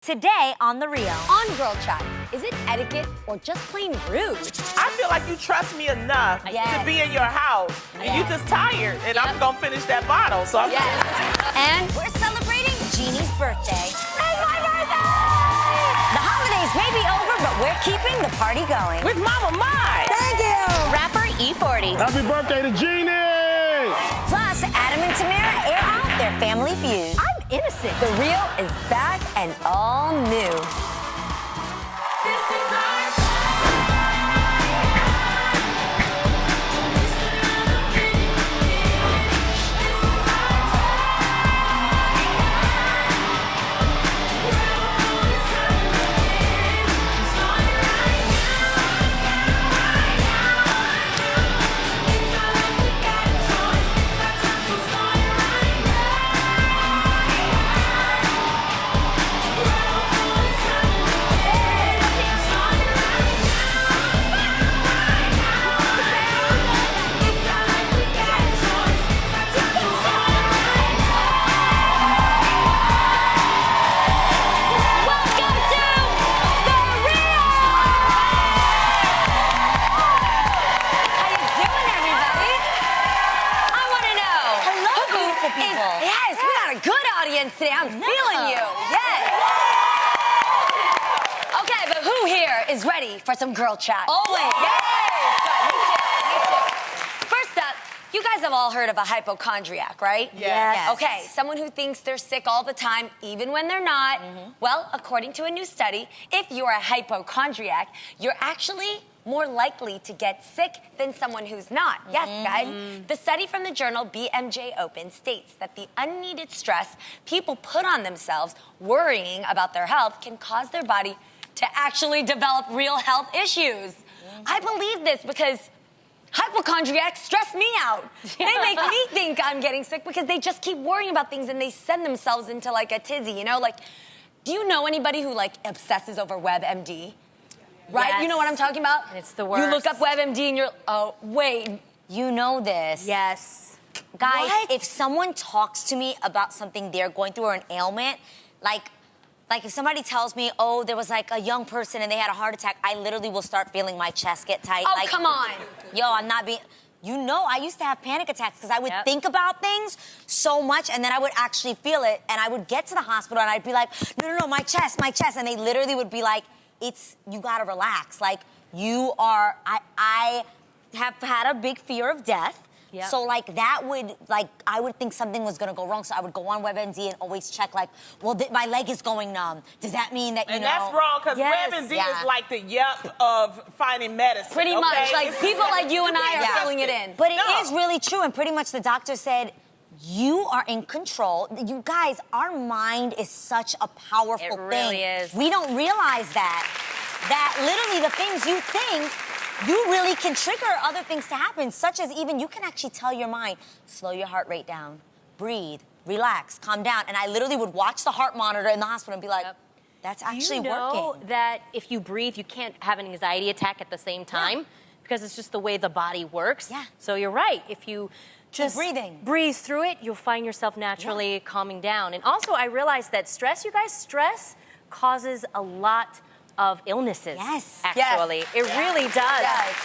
Today on The Real. On Girl Chat, is it etiquette or just plain rude? I feel like you trust me enough to be in your house, and you just tired, and I'm gonna finish that bottle. So I'm And we're celebrating Jeannie's birthday. It's my birthday! The holidays may be over, but we're keeping the party going. with Mama Mai. Thank you. Rapper E40. Happy birthday to Jeannie! Plus, Adam and Tamera air out their family feud. I'm innocent. The Real is back and all new. Today, I'm feeling you. Yes. Okay, but who here is ready for some girl chat? Always. Yes. Good. Me too. First up, you guys have all heard of a hypochondriac, right? Yes. Okay, someone who thinks they're sick all the time, even when they're not. Well, according to a new study, if you're a hypochondriac, you're actually more likely to get sick than someone who's not. Yes, guys. The study from the journal BMJ Open states that the unneeded stress people put on themselves worrying about their health can cause their body to actually develop real health issues. I believe this because hypochondriacs stress me out. They make me think I'm getting sick because they just keep worrying about things and they send themselves into like a tizzy, you know? Like, do you know anybody who like obsesses over WebMD? Right? Yes. You know what I'm talking about? It's the worst. You look up WebMD and you're, oh, wait. You know this. Yes. Guys, What? if someone talks to me about something they're going through or an ailment, like if somebody tells me, oh, there was like a young person and they had a heart attack, I literally will start feeling my chest get tight. Oh, like, come on. Yo, I'm not being... You know, I used to have panic attacks because I would think about things so much and then I would actually feel it and I would get to the hospital and I'd be like, no, my chest. And they literally would be like, you gotta relax. Like, I have had a big fear of death. Yep. So, like, that would, like, I would think something was gonna go wrong. So I would go on WebMD and always check, like, well, my leg is going numb. Does that mean that, you And know? that's wrong, because Yes. WebMD Yeah. is like the yup of finding medicine. Pretty okay? much. Like, people like you and I are Yeah. filling it in. But it No. is really true. And pretty much the doctor said, you are in control. You guys, our mind is such a powerful It thing. really is. We don't realize that literally the things you think, you really can trigger other things to happen, such as even you can actually tell your mind, slow your heart rate down, breathe, relax, calm down. And I literally would watch the heart monitor in the hospital and be like, that's actually Do you know working. that if you breathe, you can't have an anxiety attack at the same time because it's just the way the body works. Yeah. So you're right. If you just breathing. breathe through it, you'll find yourself naturally calming down. And also, I realized that stress causes a lot of illnesses. Yes. Actually. It really does. Yes.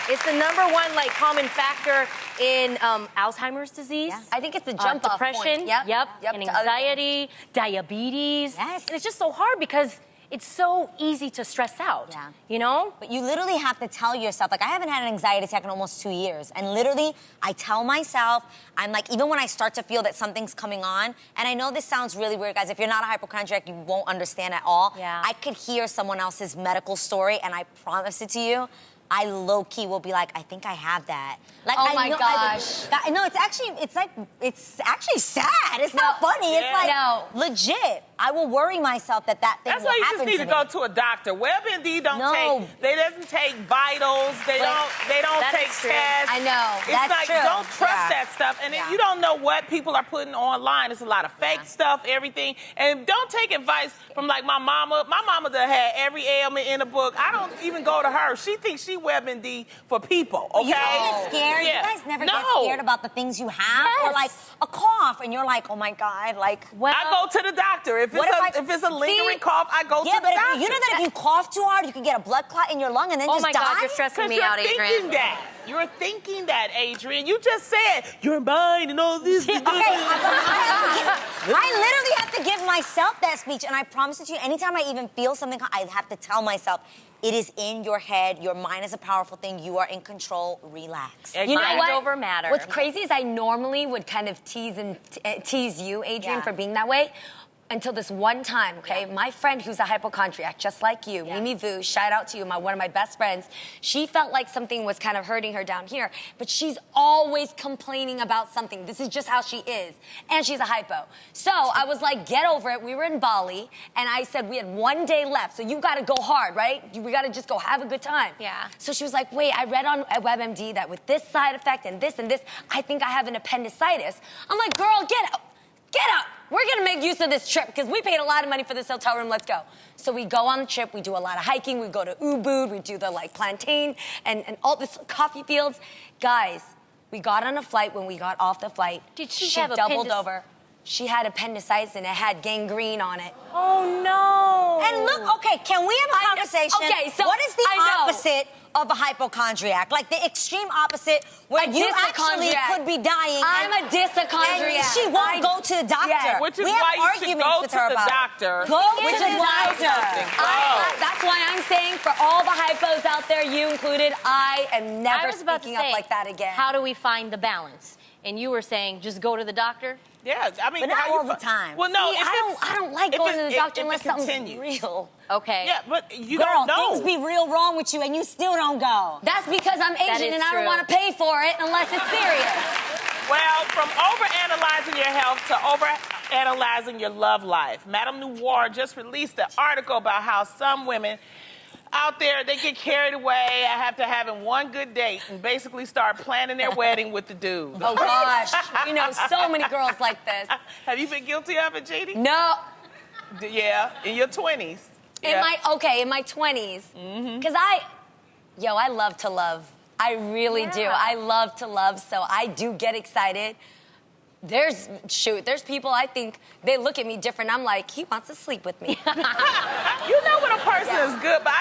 It's the #1 like common factor in Alzheimer's disease. Yes. I think it's the jump off depression. point. Yep. And to other- anxiety, diabetes. Yes. And it's just so hard because it's so easy to stress out. Yeah. You know? But you literally have to tell yourself, like, I haven't had an anxiety attack in almost 2 years. And literally, I tell myself, I'm like, even when I start to feel that something's coming on, and I know this sounds really weird, guys. If you're not a hypochondriac, you won't understand at all. Yeah. I could hear someone else's medical story, and I promise it to you, I low-key will be like, I think I have that. Like, Oh I my know, gosh. No, it's actually sad. It's not funny. It's like, No. legit. I will worry myself that thing That's will why you happen just need to me. go to a doctor. WebMD No. doesn't take vitals. They don't That take is true. tests. I know. It's That's like, true. don't trust Yeah. that stuff. And Yeah. then you don't know what people are putting online. It's a lot of fake stuff, everything. And don't take advice from like my mama. My mama that had every ailment in a book. I don't even go to her. She thinks she WebMD for people, okay? You guys get scared? Yeah. You guys never get No. scared about the things you have? Yes. Or like a cough and you're like, oh my God, like... Well, I go to the doctor. If it's a lingering cough, I go to Yeah, the but doctor. you know that if you cough too hard, you can get a blood clot in your lung and then oh just my die? God, you're stressing me out, You're Adrian. thinking that. You're thinking that, Adrian. You just said, you're mine and all this. Okay, I literally have to give myself that speech, and I promise it to you, anytime I even feel something, I have to tell myself, it is in your head. Your mind is a powerful thing. You are in control. Relax. You know Mind what? over matter. What's crazy is I normally would kind of tease you, Adrian, Yeah. for being that way. Until this one time, okay? My friend who's a hypochondriac, just like you, Mimi Vu, shout out to you, one of my best friends. She felt like something was kind of hurting her down here, but she's always complaining about something. This is just how she is. And she's a hypo. So I was like, get over it. We were in Bali, and I said we had 1 day left, so you gotta go hard, right? We gotta just go have a good time. Yeah. So she was like, wait, I read on WebMD that with this side effect and this, I think I have an appendicitis. I'm like, girl, get up. Get up. We're going to make use of this trip because we paid a lot of money for this hotel room. Let's go. So we go on the trip. We do a lot of hiking. We go to Ubud. We do the plantain and all this coffee fields. Guys, we got on a flight. When we got off the flight, Did she she have doubled appendix- over. She had appendicitis and it had gangrene on it. Oh, no. And look, okay, can we have a conversation? Okay, so what is the I know. opposite of a hypochondriac? Like the extreme opposite where A you actually dysachondriac. could be dying. I'm a dysachondriac. And she won't go to the doctor. Yeah. Which is we have why you should arguments go with to her the about it. doctor. Go Which to is the why doctor. that's why I'm saying for all the hypos out there, you included, I am I never was about to speaking say, up like that again. How do we find the balance? And you were saying, just go to the doctor? Yeah, I mean, But not how you all the time. Well, no, See, if I don't like if going it- to the if- doctor if it unless something's continues. real. Okay. Yeah, but you Girl, don't know. things be real wrong with you and you still don't go. That's because I'm Asian is and I don't true. want to pay for it unless it's serious. Well, from overanalyzing your health to overanalyzing your love life, Madame Noir just released an article about how some women out there, they get carried away after having one good date and basically start planning their wedding with the dude. Oh gosh, we know so many girls like this. Have you been guilty of it, Jeannie? No, Yeah, in your 20s. in my 20s, because I love to love. I really do. I love to love, so I do get excited. There's people I think they look at me different. I'm like, he wants to sleep with me. You know when a person is good, but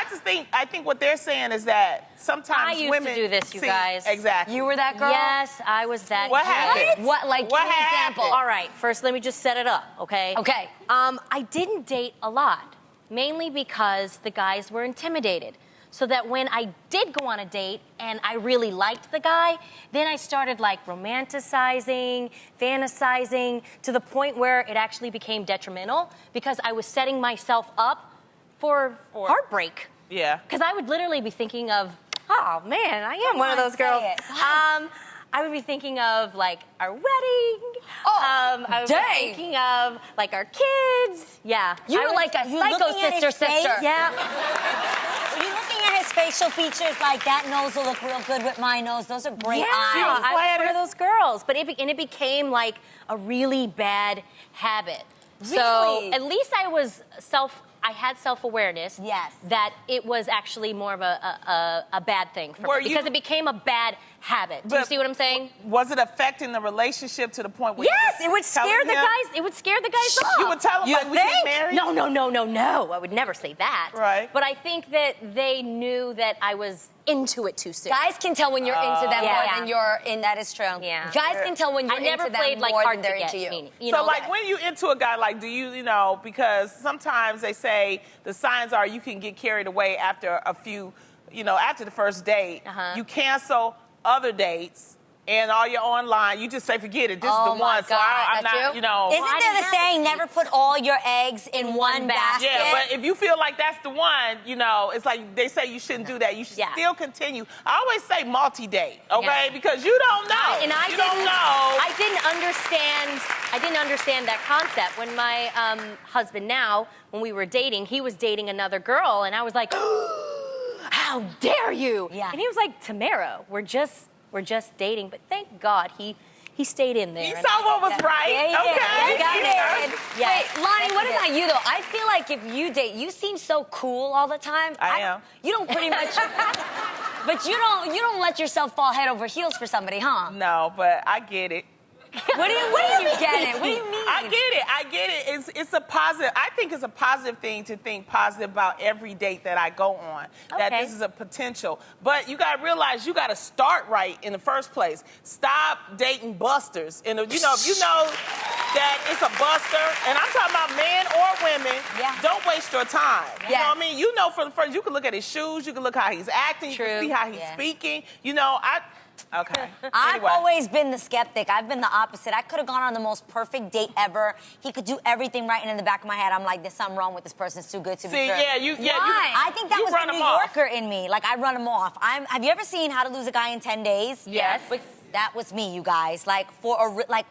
I think what they're saying is that sometimes I used to women do this, you guys. Exactly. You were that girl? Yes, I was that What girl. happened? What? Like, What give me an example. happened? All right, first let me just set it up, okay? Okay. I didn't date a lot, mainly because the guys were intimidated. So that when I did go on a date and I really liked the guy, then I started like romanticizing, fantasizing, to the point where it actually became detrimental because I was setting myself up for heartbreak. Yeah. Because I would literally be thinking of, oh man, I am one of those say girls. it. I would be thinking of like our wedding. Oh, I would be dang. thinking of like our kids. Yeah. You were like a you psycho looking at his sister. face? Yeah. Are you looking at his facial features like that nose will look real good with my nose? Those are great Yeah, eyes. I was one of those girls. But it became like a really bad habit. So Really? at least I had self-awareness. Yes. That it was actually more of a bad thing for me because it became a bad habit. Do you But- see what I'm saying? Was it affecting the relationship to the point where Yes, you it would scare the guys. It would scare the guys off. You would tell them You like we get think? married? No. I would never say that. Right. But I think that they knew that I was into it too soon. Guys can tell when you're into them Yeah. more than you're in. That is true. Yeah. Guys can tell when you're I never into played them like more hard than to they're get. into you. Meaning, you So, know, like, when you into a guy, like, do you know, because sometimes they say the signs are you can get carried away after a few, after the first date. Uh-huh. You cancel other dates and all you're online. You just say, forget it, this is Oh, the my one. So God, I'm that's not, you? Isn't there the saying, never put all your eggs in one basket? Yeah, but if you feel like that's the one, it's like they say you shouldn't do that. You should Yeah. still continue. I always say multi-date, okay? Yeah. Because you don't know. You don't know. I didn't understand that concept. When my husband now, when we were dating, he was dating another girl, and I was like, how dare you? Yeah. And he was like, Tamera, we're just dating. But thank God he stayed in there. He and saw what was right. Yeah, he did. Okay. He got Yeah. it. Yes. Wait, Lonnie, what Yes, about you though? I feel like if you date, you seem so cool all the time. I am. You don't pretty much. But you don't let yourself fall head over heels for somebody, huh? No, but I get it. What do you get it? What do you mean? I get it. It's a positive. I think it's a positive thing to think positive about every date that I go on. That Okay. this is a potential. But you got to realize you got to start right in the first place. Stop dating busters. And if you know that it's a buster, and I'm talking about men or women, don't waste your time. You know what I mean? You know, for the first, you can look at his shoes, you can look how he's acting, you can see how he's speaking. You know, Okay. I've always been the skeptic. I've been the opposite. I could have gone on the most perfect date ever. He could do everything right, and in the back of my head, I'm like, there's something wrong with this person. It's too good to be true. I think that was the New Yorker in me. Like, I run him off. Have you ever seen How to Lose a Guy in 10 Days? Yes. But that was me, you guys. Like, for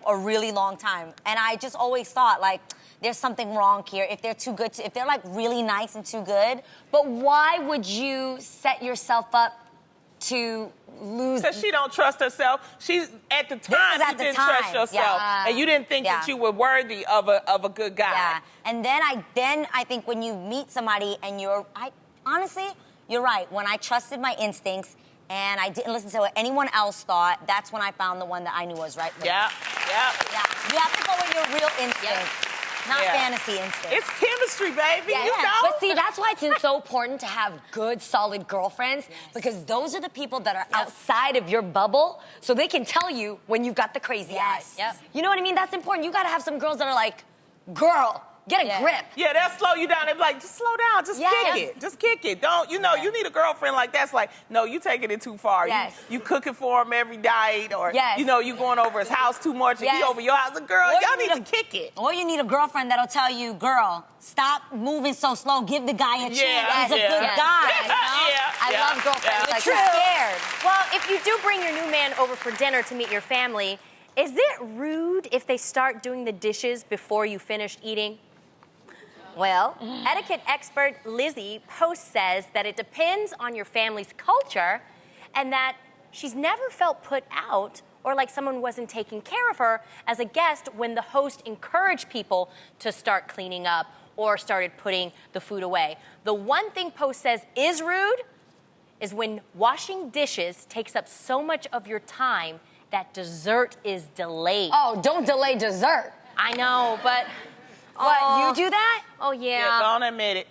a really long time. And I just always thought, like, there's something wrong here. If they're too good, if they're like really nice and too good. But why would you set yourself up to lose? Because she don't trust herself. She's at the time you didn't trust yourself, and you didn't think that you were worthy of a good guy. Yeah, and then I think when you meet somebody and honestly, you're right. When I trusted my instincts and I didn't listen to what anyone else thought, that's when I found the one that I knew was right for me. Yeah. You have to go with your real instinct. Not fantasy instinct. It's chemistry, baby. You know? But see, that's why it's so important to have good, solid girlfriends, because those are the people that are outside of your bubble, so they can tell you when you've got the crazy eyes. You know what I mean? That's important. You got to have some girls that are like, girl, get a grip. Yeah, they'll slow you down. They'll be like, just slow down. Just kick it. Just kick it. Don't, you need a girlfriend like that's like, no, you taking it too far. You cooking for him every night, or, you going over his house too much, and he over your house. Girl, y'all need to kick it. Or you need a girlfriend that'll tell you, girl, stop moving so slow. Give the guy a chance. He's a good guy. I love girlfriends like scared. Well, if you do bring your new man over for dinner to meet your family, is it rude if they start doing the dishes before you finish eating? Well, etiquette expert Lizzie Post says that it depends on your family's culture and that she's never felt put out or like someone wasn't taking care of her as a guest when the host encouraged people to start cleaning up or started putting the food away. The one thing Post says is rude is when washing dishes takes up so much of your time that dessert is delayed. Oh, don't delay dessert. I know, but... What, you do that? Oh, yeah. Yeah, don't admit it.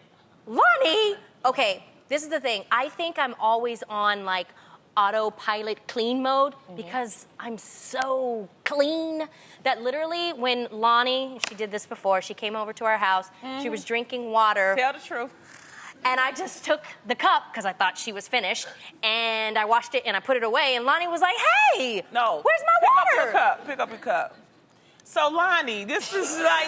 Loni! Okay, this is the thing. I think I'm always on, like, autopilot clean mode because I'm so clean that literally when Loni, she did this before, she came over to our house, she was drinking water. Tell the truth. And I just took the cup, because I thought she was finished, and I washed it and I put it away, and Loni was like, hey! No. Where's my water? Pick up your cup. Pick up your cup. So, Lonnie, this is like,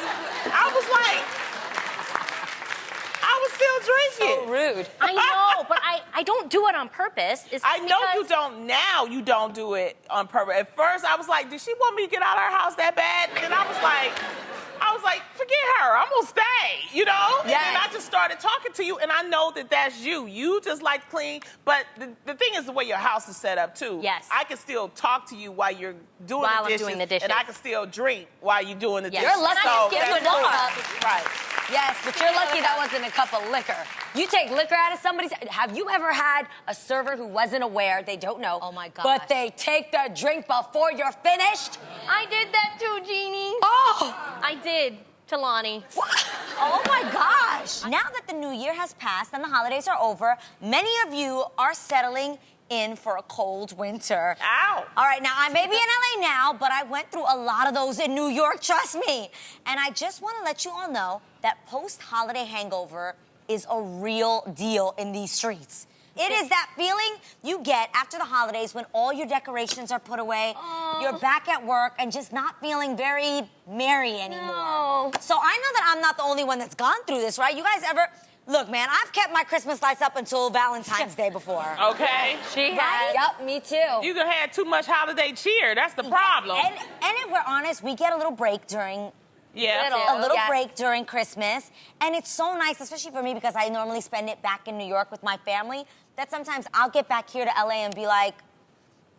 I was still drinking. So rude. I know, but I don't do it on purpose. It's I know you because- don't now. You don't do it on purpose. At first, I was like, did she want me to get out of her house that bad? And I was like, forget her. I'm gonna stay, you know? And then I just started talking to you, and I know that that's you. You just like clean, but the thing is the way your house is set up, too. Yes. I can still talk to you while you're doing While the I'm dishes. doing the dishes. And I can still drink while you're doing the dishes. You're lucky So to give you that's another cool. cup. Right. Yes, but you're lucky that wasn't a cup of liquor. You take liquor out of somebody's... Have you ever had a server who wasn't aware, they don't know, Oh, my gosh. but they take the drink before you're finished? I did that too, Jeannie. Oh! I did to Loni. Oh my gosh. Now that the new year has passed and the holidays are over, many of you are settling in for a cold winter. Ow. All right, now I may be in LA now, but I went through a lot of those in New York, trust me. And I just want to let you all know that post-holiday hangover is a real deal in these streets. It is that feeling you get after the holidays when all your decorations are put away, you're back at work and just not feeling very merry anymore. No. So I know that I'm not the only one that's gone through this, right? You guys ever... Look, man, I've kept my Christmas lights up until Valentine's Day before. Okay. She Right? Yup, me too. You can have too much holiday cheer. That's the problem. And if we're honest, we get a little break during... Yeah. A little Yes. break during Christmas. And it's so nice, especially for me, because I normally spend it back in New York with my family, that sometimes I'll get back here to LA and be like,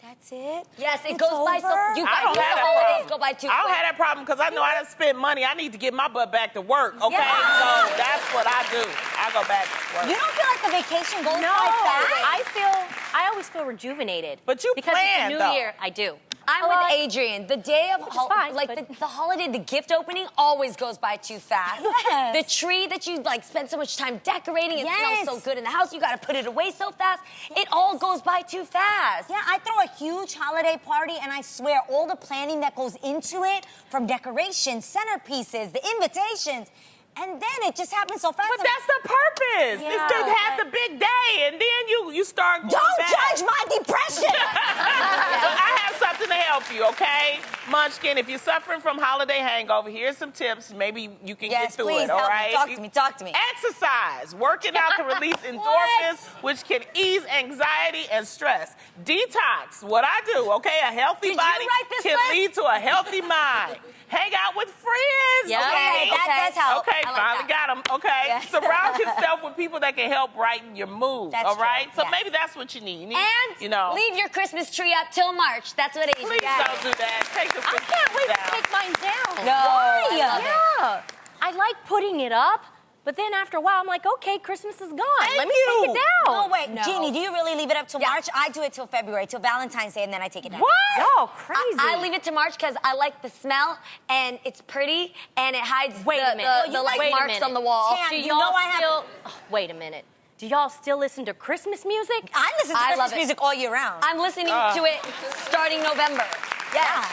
That's it? Yes, it It's goes by so. over? You I guys, don't the have that holidays problem. go by too I don't quick. have that problem because I know I done spent money. I need to get my butt back to work, okay? Yeah. So that's what I do. I go back to work. You don't feel like the vacation goes No, by fast? I always feel rejuvenated. But you because plan, it's a new though. year. I do. I'm with Adrian. The day of Which is fine, like but- the holiday, the gift opening always goes by too fast. Yes. The tree that you like spend so much time decorating, it Yes. smells so good in the house. You got to put it away so fast. It all goes by too fast. Yeah, I throw a huge holiday party, and I swear all the planning that goes into it, from decorations, centerpieces, the invitations, and then it just happens so fast. But that's the purpose. Yeah. It's to have the big day, and then you start going Don't back. judge my depression! So I have something to help you, okay? Munchkin, if you're suffering from holiday hangover, here's some tips. Maybe you can get Yes, through please, it, all help me. right? Talk to me. Exercise. Working out can release endorphins, which can ease anxiety and stress. Detox. What I do, okay? A healthy Did you body write this can list? lead to a healthy mind. Hang out with friends, Yeah. okay? Okay, that does help. Okay, I like finally that. got them. Okay, Yes. surround yourself with people that can help brighten your mood. That's all right, true, so yes. maybe that's what you need. You need, And you know, leave your Christmas tree up till March. That's what Adrian please said. don't do that. Take the I Christmas can't wait tree to down. take mine down. No, Why? I love it. Yeah. I like putting it up, but then after a while, I'm like, okay, Christmas is gone. Let me you. take it down. No, wait, No. Jeannie, do you really leave it up till Yeah. March? I do it till February, till Valentine's Day, and then I take it down. What? Y'all crazy. I leave it to March because I like the smell and it's pretty and it hides Wait a minute. the like Wait a marks minute. on the wall. Tam, Do you y'all know I have- still? Oh, wait a minute. Do y'all still listen to Christmas music? I listen to I Christmas love it. music all year round. I'm listening to it starting November. Yes.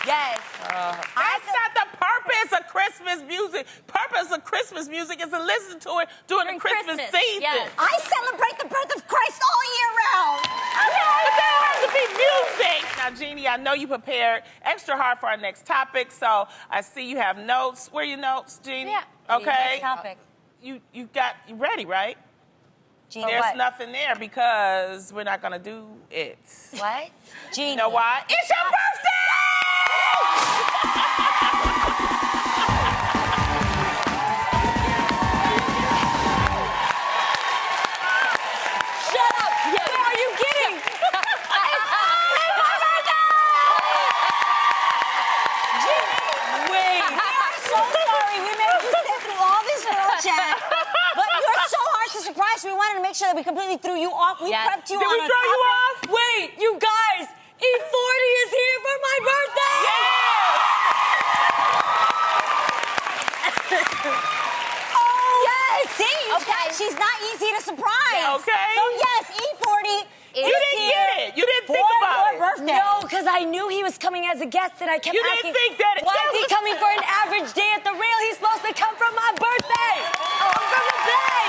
Yes. That's not the purpose of Christmas music. Purpose of Christmas music is to listen to it during the Christmas season. Yes. I celebrate the birth of Christ all year round. But there has to be music. Now, Jeannie, I know you prepared extra hard for our next topic, so I see you have notes. Where are your notes, Jeannie? Yeah. Okay. Next topic. You ready, right? Jeannie, There's what? nothing there because we're not gonna do it. What? Jeannie. You know why? It's your birthday! Shut up! Where are you getting? Wait. We are so sorry. We made you sit through all this girl chat. But you're so hard to surprise. We wanted to make sure that we completely threw you off. We Yes. prepped you Did on we our throw you topic. off? Wait, you guys! E40 is here for my birthday! Oh, yes. See, she's not easy to surprise. Okay. So yes, E40 You didn't get it. You didn't think for about your it. birthday. No, because I knew he was coming as a guest and I kept You didn't asking, think that- why is he coming for an average day at the rail? He's supposed to come for my birthday! Come for the day!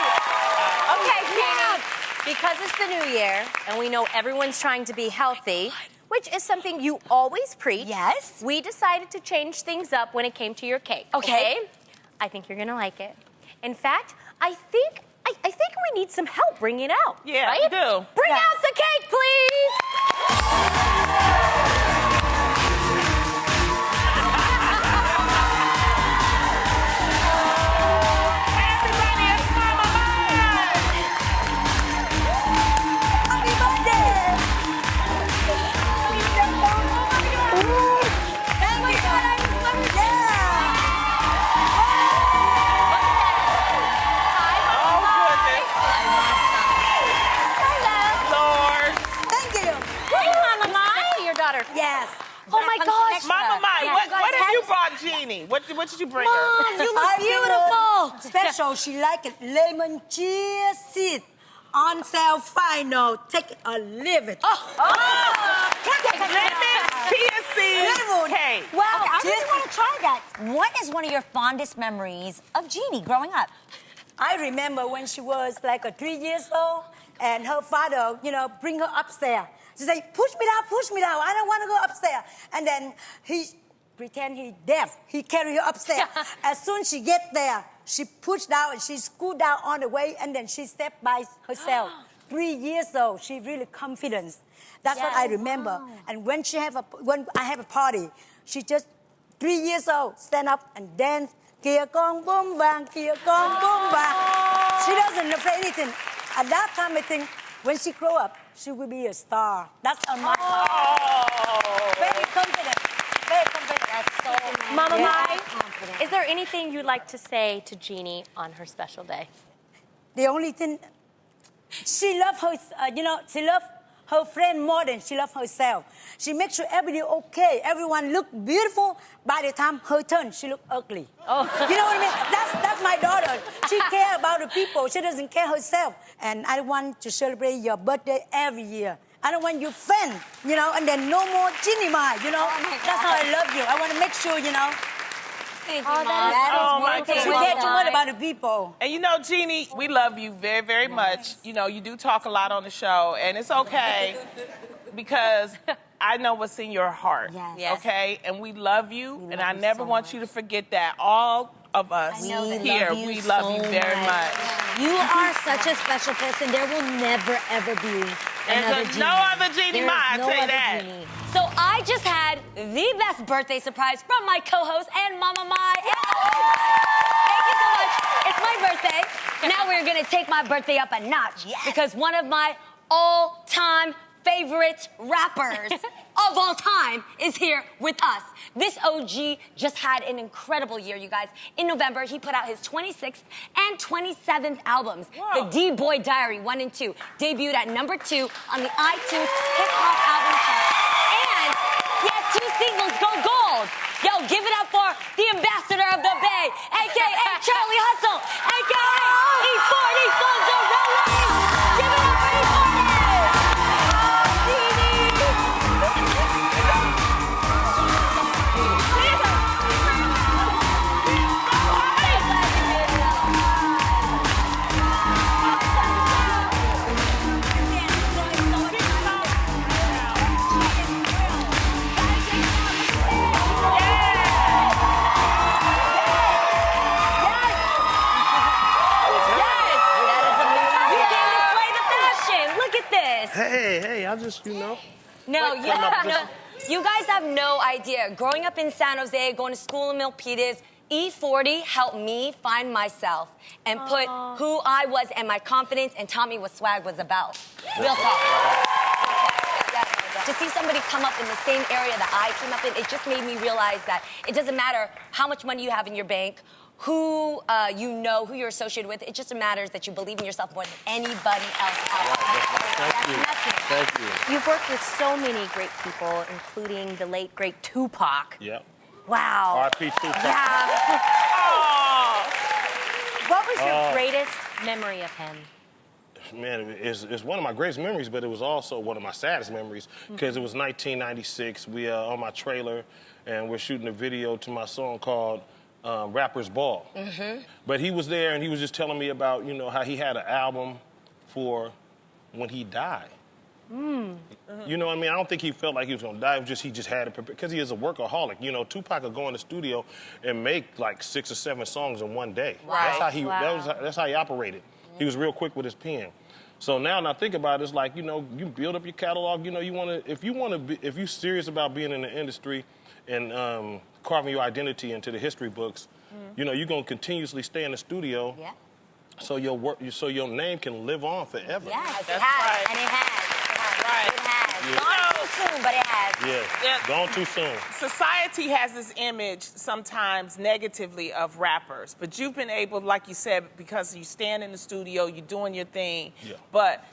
Okay, Jeannie, because it's the new year and we know everyone's trying to be healthy, which is something you always preach. Yes. We decided to change things up when it came to your cake. Okay. I think you're gonna like it. In fact, I think we need some help bringing it out. Yeah, right? we do. Bring Yes. out the cake, please. Everybody, it's Mama Mai. Happy birthday! Thank you. Oh, goodness. Lord. Thank you. Hey, Mama Mai. Your daughter. Yes. Oh my gosh. Mama Mai, Yeah. what have you brought Jeannie? What did you bring her? You look beautiful. Special, she like it. Lemon chia seed. On sale final. Take it or leave it. Lemon chia seed cake. Wow, I really want to try that. What is one of your fondest memories of Jeannie growing up? I remember when she was like 3 years old, and her father, bring her upstairs. She say, push me down. I don't want to go upstairs. And then he pretend he deaf. He carry her upstairs. As soon as she get there, she push down and she scoot down on the way, and then she step by herself. 3 years old, she really confident. That's what I remember. And when I have a party, she just 3 years old, stand up and dance. Kia con boom bang, kia con boom bang. She doesn't play anything. At that time, I think when she grow up, she will be a star. That's on my heart. Oh. Very confident. Very confident. That's so nice. Mama Very Mai, confident. is there anything you'd like to say to Jeannie on her special day? The only thing, she love her, she love her friend more than she love herself. She makes sure everybody okay. Everyone look beautiful. By the time her turn, she look ugly. Oh. You know what I mean? That's my daughter. She care about the people. She doesn't care herself. And I want to celebrate your birthday every year. I don't want you fan, and then no more Jeannie Mai, That's how I love you. I want to make sure, Thank you, Oh, Mom. Oh, my She goodness. care too much about the people. And Jeannie, we love you very, very much. You do talk a lot on the show, and it's okay because I know what's in your heart. Yes. Yes. Okay? And we love you, We and love I you never so want much. you to forget that. All of us We here, love you we love you so very much. much. You are such a special person. There will never, ever be another There's Jeannie. no other Jeannie There Mai, is I no tell you other that. Jeannie. So I just had the best birthday surprise from my co-host and Mama Mai. Thank you so much. It's my birthday. Now we're gonna take my birthday up a notch. Yes. Because one of my all-time favorite rappers of all time is here with us. This OG just had an incredible year, you guys. In November, he put out his 26th and 27th albums. Whoa. The D-Boy Diary 1 and 2 debuted at number 2 on the iTunes Hip Hop Album Chart. And he had 2 singles go gold. Yo, give it up for the ambassador of the Bay, a.k.a. Charlie Hustle, a.k.a. E40 Fonzarelli. Give it up for E40. Hey, I just, No, you guys have no idea. Growing up in San Jose, going to school in Milpitas, E40 helped me find myself and put who I was and my confidence and taught me what swag was about. Real talk. To see somebody come up in the same area that I came up in, it just made me realize that it doesn't matter how much money you have in your bank, who who you're associated with. It just matters that you believe in yourself more than anybody else out there. Thank you. You've worked with so many great people, including the late, great Tupac. Yep. Wow. R.I.P. Tupac. Yeah. Oh. What was your greatest memory of him? Man, it's one of my greatest memories, but it was also one of my saddest memories because it was 1996. We on my trailer, and we're shooting a video to my song called Rapper's Ball. But he was there, and he was just telling me about, how he had an album for when he died. You know what I mean? I don't think he felt like he was going to die. It was just he just had it prepared because he is a workaholic. Tupac would go in the studio and make like 6 or 7 songs in one day. Right. That's how he that's how he operated. He was real quick with his pen. So now, when I think about it, it's like, you build up your catalog. If you're serious about being in the industry and carving your identity into the history books, you're going to continuously stay in the studio. Yeah. So your name can live on forever. Yes, That's it has, right. and it has. Right. It has. Yeah. Gone too soon, but it has. Yeah. Gone too soon. Society has this image sometimes negatively of rappers, but you've been able, like you said, because you stand in the studio, you're doing your thing, but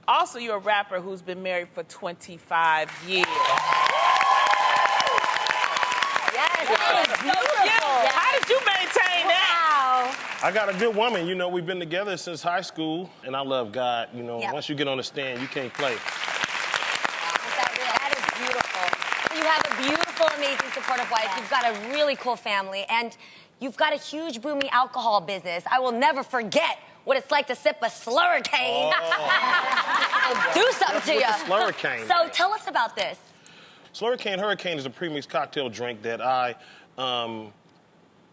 also you're a rapper who's been married for 25 years. Yes, that is beautiful. How did you maintain that? Wow. I got a good woman. We've been together since high school, and I love God. Once you get on the stand, you can't play. That is beautiful. You have a beautiful, amazing, supportive wife. You've got a really cool family, and you've got a huge, booming alcohol business. I will never forget what it's like to sip a slurricane. It'll do something to you. Slurricane. So tell us about this. Slurricane Hurricane is a premix cocktail drink that I found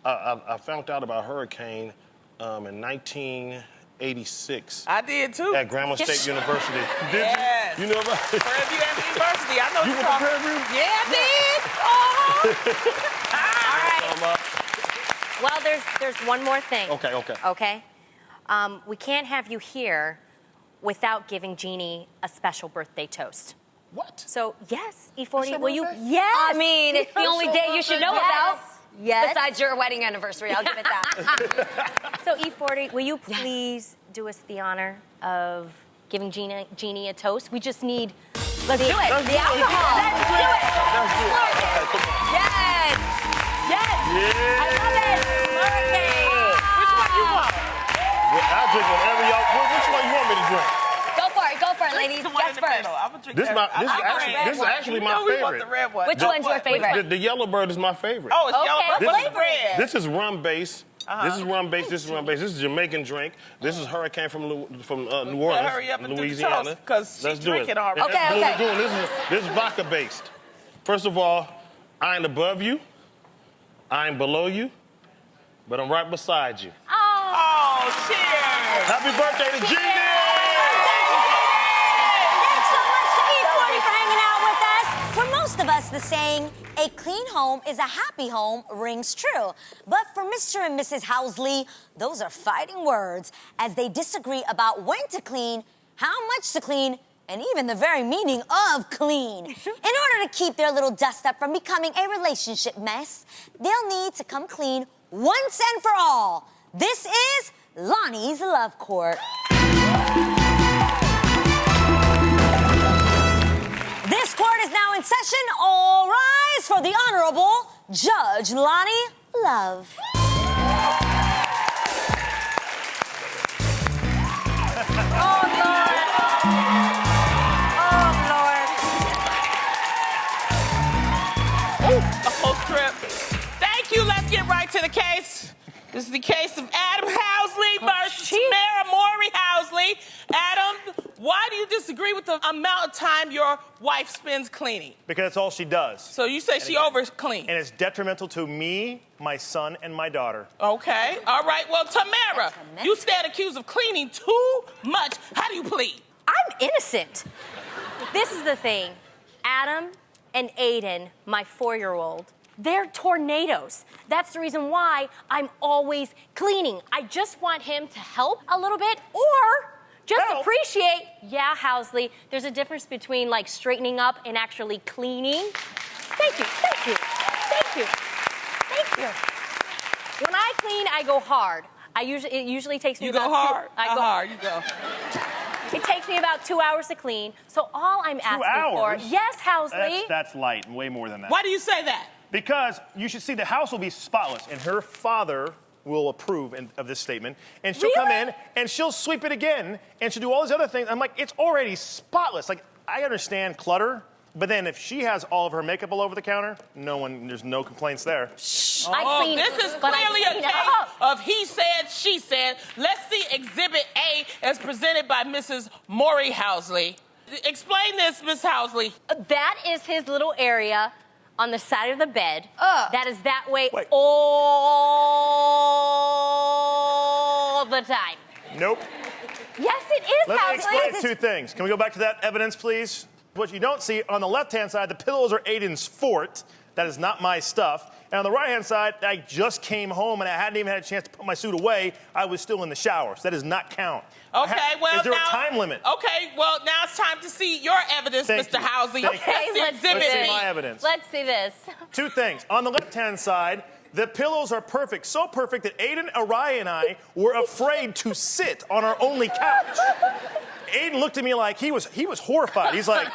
out about Hurricane in 1986. I did too. At Grambling State University. Did Yes. you? You know about it? Prairie View University. I know You went to Prairie View? Yeah, I did. All right. Well, there's one more thing. Okay. Okay? We can't have you here without giving Jeannie a special birthday toast. What? So, yes, E40, your will you? birthday? Yes. I mean, it's the only day you should know about. Yes. Besides your wedding anniversary, I'll give it that. So, E40, will you please do us the honor of giving Jeannie a toast? We just need Let's do it. The alcohol. Let's do it. Yes. Yes. Yeah. I love it. Slurping. Which one you want? I'll drink whatever y'all. Which one you want me to drink? Go for it, ladies. The one in Guess the first. middle. I'm gonna drink This that. is actually my We want the favorite. red one. Which one's your favorite? The yellow bird is my favorite. Oh, it's yellow. Okay, What's flavor the is red? This is rum base. This is rum base. This is rum base. This is Jamaican drink. This is Hurricane from New Orleans, hurry up and do the Louisiana. toast, 'cause she's Let's do drinking it. already. And that's Okay, what okay. we're doing. This is vodka based. First of all, I ain't above you. I ain't below you, but I'm right beside you. Oh, cheers. Happy birthday to Jeannie! Thanks so much to E40 for hanging out with us. For most of us, the saying, a clean home is a happy home, rings true. But for Mr. and Mrs. Housley, those are fighting words as they disagree about when to clean, how much to clean, and even the very meaning of clean. In order to keep their little dust up from becoming a relationship mess, they'll need to come clean once and for all. This is Loni's Love Court. This court is now in session. All rise for the Honorable Judge Loni Love. whole trip. Thank you. Let's get right to the case. This is the case of Adam Housley versus Tamera Maury Housley. Adam, why do you disagree with the amount of time your wife spends cleaning? Because that's all she does. So you say she over cleans. And it's detrimental to me, my son, and my daughter. Okay. All right. Well, Tamera, you stand accused of cleaning too much. How do you plead? I'm innocent. This is the thing. Adam and Aiden, my 4-year-old, they're tornadoes. That's the reason why I'm always cleaning. I just want him to help a little bit or just appreciate. Yeah, Housley, there's a difference between like straightening up and actually cleaning. Thank you, thank you, thank you, thank you. When I clean, I go hard. It usually takes me You about go hard? I go hard you go. It takes me about 2 hours to clean. So all I'm asking hours? for, yes, Housley. That's light, way more than that. Why do you say that? Because you should see the house will be spotless, and her father will approve of this statement, and she'll come in and she'll sweep it again, and she'll do all these other things. I'm like, it's already spotless. Like, I understand clutter, but then if she has all of her makeup all over the counter, there's no complaints there. I clean, this is but I clearly a clean case up. of he said, she said. Let's see Exhibit A as presented by Mrs. Maury Housley. Explain this, Miss Housley. That is his little area on the side of the bed. That is that way all the time. Nope. Yes, it is, Let me Housley. explain 2 things. Can we go back to that evidence, please? What you don't see, on the left-hand side, the pillows are Aiden's fort. That is not my stuff. And on the right-hand side, I just came home and I hadn't even had a chance to put my suit away. I was still in the shower, so that does not count. Okay, well, Is there now, a time limit? Okay, well, now it's time to see your evidence, Thank Mr. you. Housley. Thank you. Okay, let's see Exhibit Let's see B. my evidence. Let's see this. 2 things. On the left-hand side, the pillows are perfect. So perfect that Aiden, Araya, and I were afraid to sit on our only couch. Aiden looked at me like he was horrified. He's like,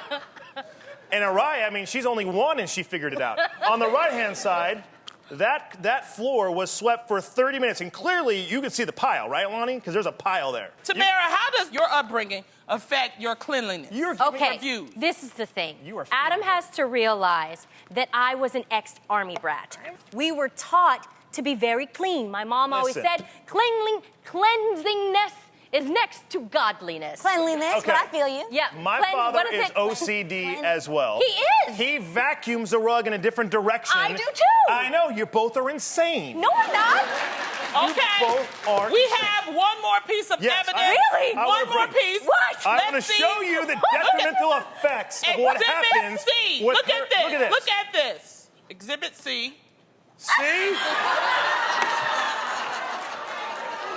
and Araya, I mean, she's only 1 and she figured it out. On the right-hand side, that floor was swept for 30 minutes. And clearly, you can see the pile, right, Lonnie? Because there's a pile there. Tamera, how does your upbringing affect your cleanliness? You're giving Okay, reviews. this is the thing. You are Adam has to realize that I was an ex-army brat. We were taught to be very clean. My mom always Listen. said, cleansingness is next to godliness. Cleanliness, Okay. but I feel you. Yeah. My father what is it? OCD as well. He is. He vacuums the rug in a different direction. I do too. I know, you both are insane. No, we're not. Okay. both are we insane. have one more piece of Yes, evidence. Really? I One will more agree. piece. What? I'm Let's going to see. show you the detrimental effects of what happens. C. with Look her- at this. Look at this. Look at this. Exhibit C. See?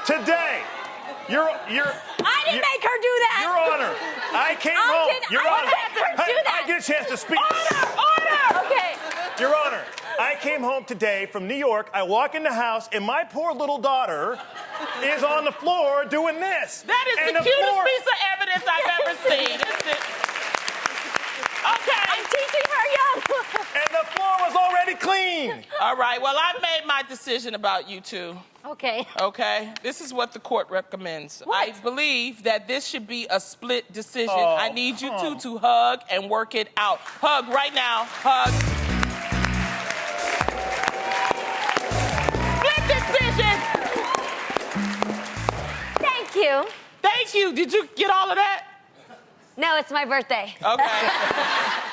Today, you're. I didn't make her do that. Your Honor, I came I home. didn't- Your I Honor, didn't have her do that. I get a chance to speak. Order! Okay. Your Honor, I came home today from New York. I walk in the house, and my poor little daughter is on the floor doing this. That is And the cutest floor- piece of evidence I've ever seen. Okay. I'm teaching her young. And the floor was already clean. All right, well, I've made my decision about you two. Okay. Okay, this is what the court recommends. What? I believe that this should be a split decision. Oh, I need you two to hug and work it out. Hug right now. Hug. Split decision. Thank you. Thank you. Did you get all of that? No, it's my birthday. Okay.